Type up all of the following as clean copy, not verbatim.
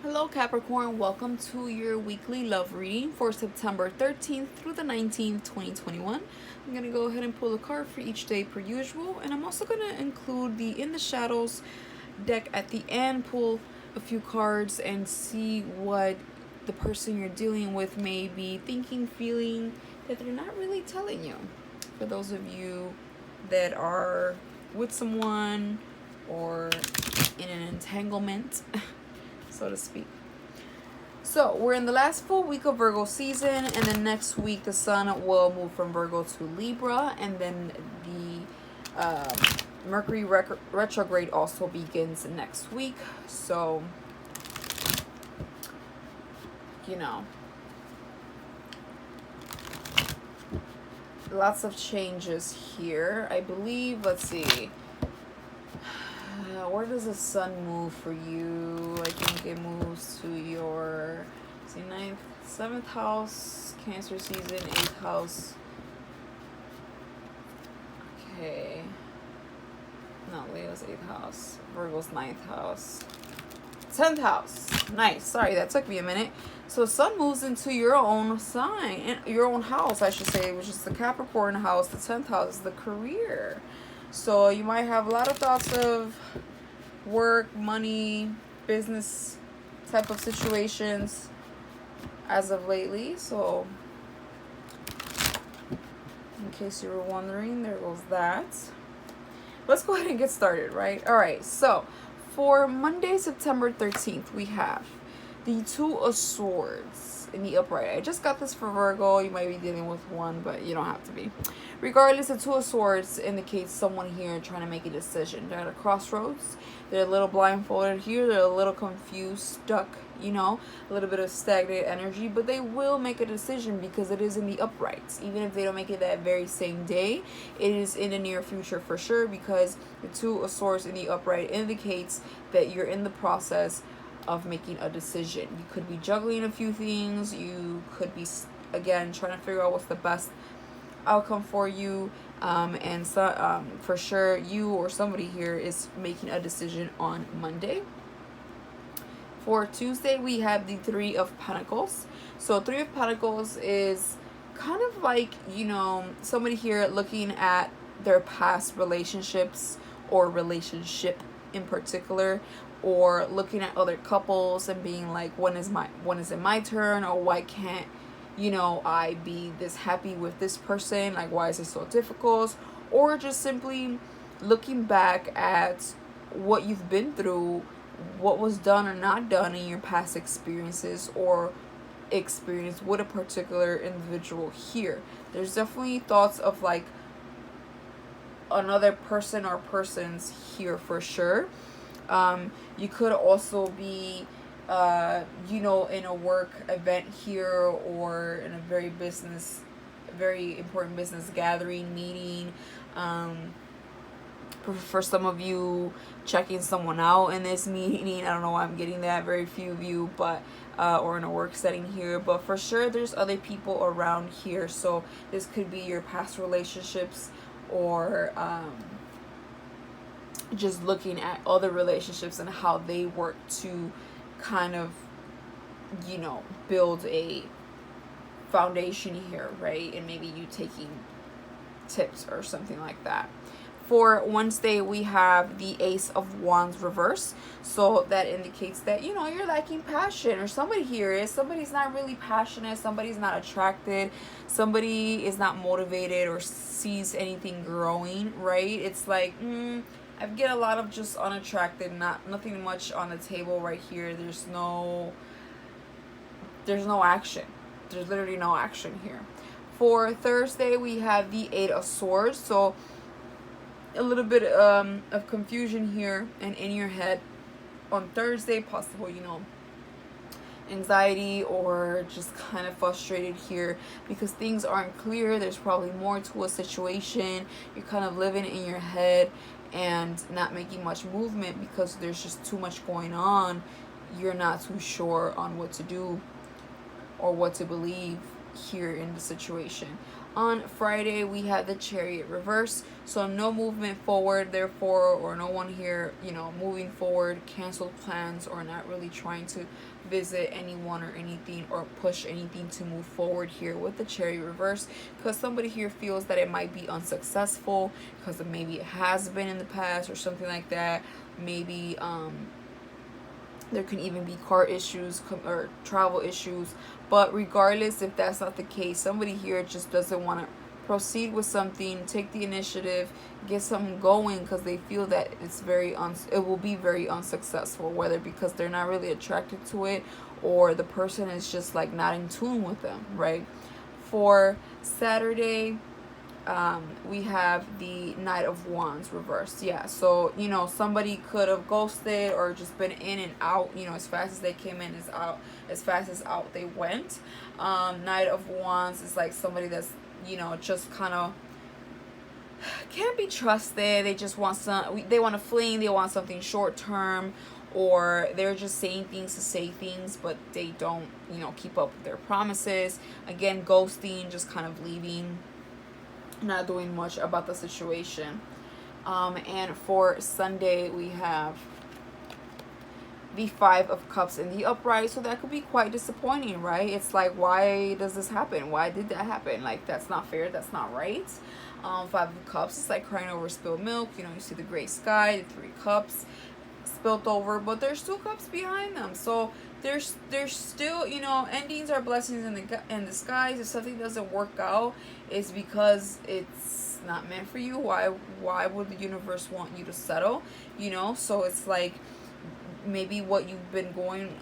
Hello, Capricorn. Welcome to your weekly love reading for September 13th through the 19th, 2021. I'm going to go ahead and pull a card for each day per usual, and I'm also going to include the In the Shadows deck at the end, pull a few cards, and see what the person you're dealing with may be thinking, feeling that they're not really telling you. For those of you that are with someone or in an entanglement, so to speak. So we're in the last full week of Virgo season, and then next week the sun will move from Virgo to Libra, and then the Mercury retrograde also begins next week. So, you know, lots of changes here. I believe, let's see. Where does the sun move for you? I think it moves to your, see, 9th, 7th house, Cancer season, 8th house. Okay. No, Leo's 8th house. Virgo's 9th house. 10th house. Nice. Sorry, that took me a minute. So sun moves into your own sign, your own house, I should say, which is the Capricorn house. The 10th house is the career. So you might have a lot of thoughts of work, money, business type of situations as of lately. So in case you were wondering, there goes that. Let's go ahead and get started, right? All right, so for Monday, September 13th, we have the Two of Swords in the upright. I just got this for Virgo. You might be dealing with one, but you don't have to be. Regardless, the Two of Swords indicates someone here trying to make a decision. They're at a crossroads. They're a little blindfolded here. They're a little confused, stuck, you know, a little bit of stagnant energy, but they will make a decision because it is in the uprights. Even if they don't make it that very same day, it is in the near future for sure, because the Two of Swords in the upright indicates that you're in the process of making a decision. You could be juggling a few things. You could be, again, trying to figure out what's the best outcome for you, and so for sure you or somebody here is making a decision on Monday. For Tuesday, we have the Three of Pentacles. So Three of Pentacles is kind of like, you know, somebody here looking at their past relationships or relationship in particular, or looking at other couples and being like, when is it my turn, or why can't, you know, I be this happy with this person? Like, why is it so difficult? Or just simply looking back at what you've been through, what was done or not done in your past experiences or experience with a particular individual here. There's definitely thoughts of like another person or persons here for sure. You could also be you know, in a work event here, or in a very important business gathering, meeting. For some of you, checking someone out in this meeting. I don't know why I'm getting that. Very few of you, but or in a work setting here. But for sure, there's other people around here. So this could be your past relationships, or just looking at other relationships and how they work to kind of, you know, build a foundation here, right? And maybe you taking tips or something like that. For Wednesday, we have the Ace of Wands reverse. So that indicates that, you know, you're lacking passion, or somebody here is. Somebody's not really passionate. Somebody's not attracted. Somebody is not motivated or sees anything growing, right? It's like, I get a lot of just unattracted, nothing much on the table right here. There's no action. There's literally no action here. For Thursday, we have the Eight of Swords. So a little bit of confusion here and in your head on Thursday, possible, you know, anxiety or just kind of frustrated here because things aren't clear. There's probably more to a situation. You're kind of living in your head and not making much movement because there's just too much going on. You're not too sure on what to do or what to believe here in the situation. On Friday, we had the Chariot reverse, so no movement forward, therefore, or no one here, moving forward, canceled plans, or not really trying to visit anyone or anything or push anything to move forward here with the Chariot reverse, because somebody here feels that it might be unsuccessful because maybe it has been in the past or something like that. Maybe there can even be car issues or travel issues. But regardless, if that's not the case, somebody here just doesn't want to proceed with something, take the initiative, get something going, because they feel that it will be very unsuccessful, whether because they're not really attracted to it or the person is just like not in tune with them, right? For Saturday, we have the Knight of Wands reversed. Yeah, so somebody could have ghosted or just been in and out, as fast as they came in, as fast as out they went. Knight of Wands is like somebody that's just kind of can't be trusted. They just want they want to fling, they want something short term, or they're just saying things to say things, but they don't keep up with their promises. Again, ghosting, just kind of leaving, not doing much about the situation. And for Sunday, we have the Five of Cups in the upright, so that could be quite disappointing, right? It's like, why does this happen? Why did that happen? Like, that's not fair, that's not right. Five of Cups is like crying over spilled milk. You see the gray sky, the Three Cups spilt over, but there's 2 cups behind them, so there's still, endings are blessings in disguise. If something doesn't work out, it's because it's not meant for you. Why would the universe want you to settle? So it's like, maybe what you've been going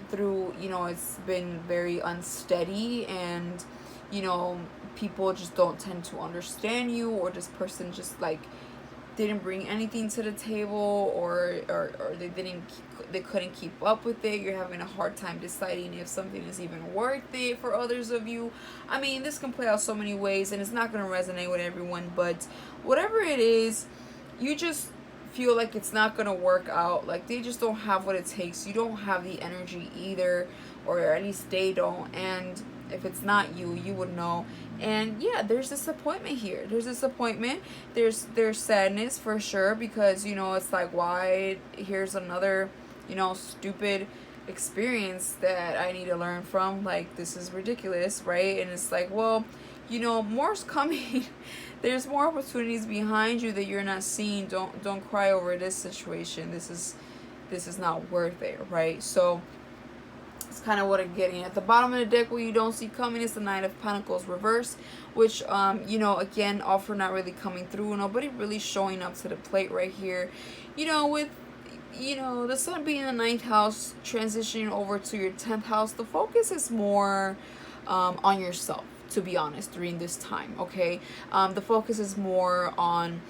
through, it's been very unsteady, and people just don't tend to understand you, or this person just like didn't bring anything to the table, or they couldn't keep up with it. You're having a hard time deciding if something is even worth it for others of you. I mean, this can play out so many ways, and it's not going to resonate with everyone, but whatever it is, you just feel like it's not going to work out. Like, they just don't have what it takes. You don't have the energy either, or at least they don't. And if it's not you, you would know. And yeah, there's disappointment here. There's disappointment. There's sadness for sure, because it's like, why? Here's another stupid experience that I need to learn from. Like, this is ridiculous, right? And it's like, well, more's coming. There's more opportunities behind you that you're not seeing. Don't cry over this situation. This is not worth it, right? So it's kind of what I'm getting at. The bottom of the deck, what you don't see coming, is the Nine of Pentacles reverse, which again, offer not really coming through. Nobody really showing up to the plate right here. With the sun being in the 9th house, transitioning over to your 10th house, the focus is more on yourself, to be honest, during this time, okay? The focus is more on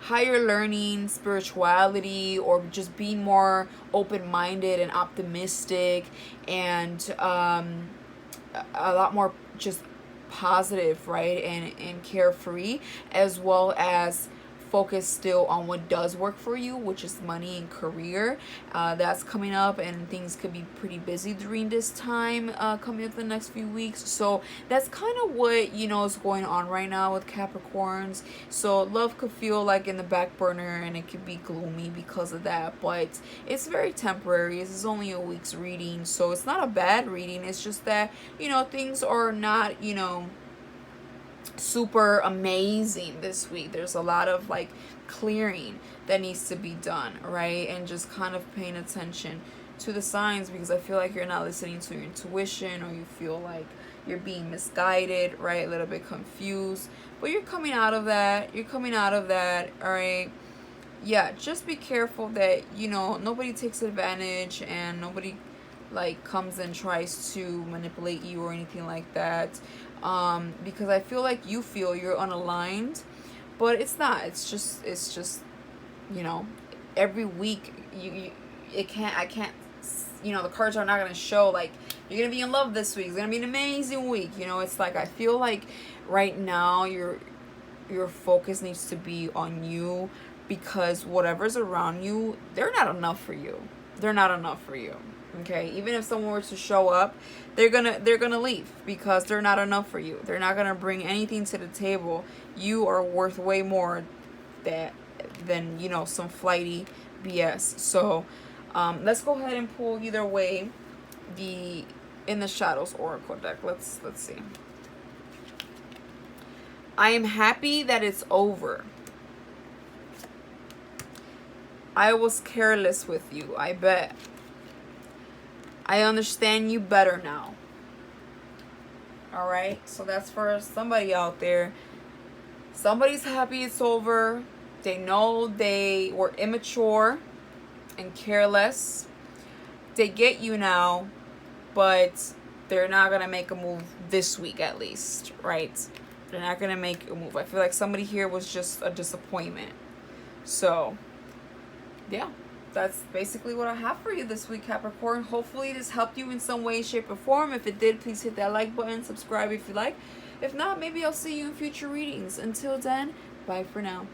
higher learning, spirituality, or just being more open-minded and optimistic, and a lot more just positive, right? And carefree, as well as focus still on what does work for you, which is money and career. That's coming up, and things could be pretty busy during this time, coming up the next few weeks. So that's kind of what is going on right now with Capricorns. So love could feel like in the back burner, and it could be gloomy because of that, but it's very temporary. This is only a week's reading, so it's not a bad reading. It's just that things are not super amazing this week. There's a lot of like clearing that needs to be done, right? And just kind of paying attention to the signs, because I feel like you're not listening to your intuition, or you feel like you're being misguided, right? A little bit confused, but you're coming out of that. All right. Yeah, just be careful that nobody takes advantage, and nobody like comes and tries to manipulate you or anything like that. Because I feel like you feel you're unaligned, but it's not. It's just every week I can't the cards are not going to show like you're going to be in love this week. It's going to be an amazing week. It's like, I feel like right now your focus needs to be on you, because whatever's around you, they're not enough for you. Okay, even if someone were to show up, they're gonna leave because they're not enough for you. They're not gonna bring anything to the table. You are worth way more that than some flighty BS. So let's go ahead and pull either way the In the Shadows Oracle deck. Let's see. I am happy that it's over. I was careless with you, I bet. I understand you better now. Alright, so that's for somebody out there. Somebody's happy it's over. They know they were immature and careless. They get you now, but they're not going to make a move this week at least, right? They're not going to make a move. I feel like somebody here was just a disappointment. So, yeah, that's basically what I have for you this week, Capricorn. Hopefully this helped you in some way, shape, or form. If it did, please hit that like button, subscribe if you like. If not, maybe I'll see you in future readings. Until then, bye for now.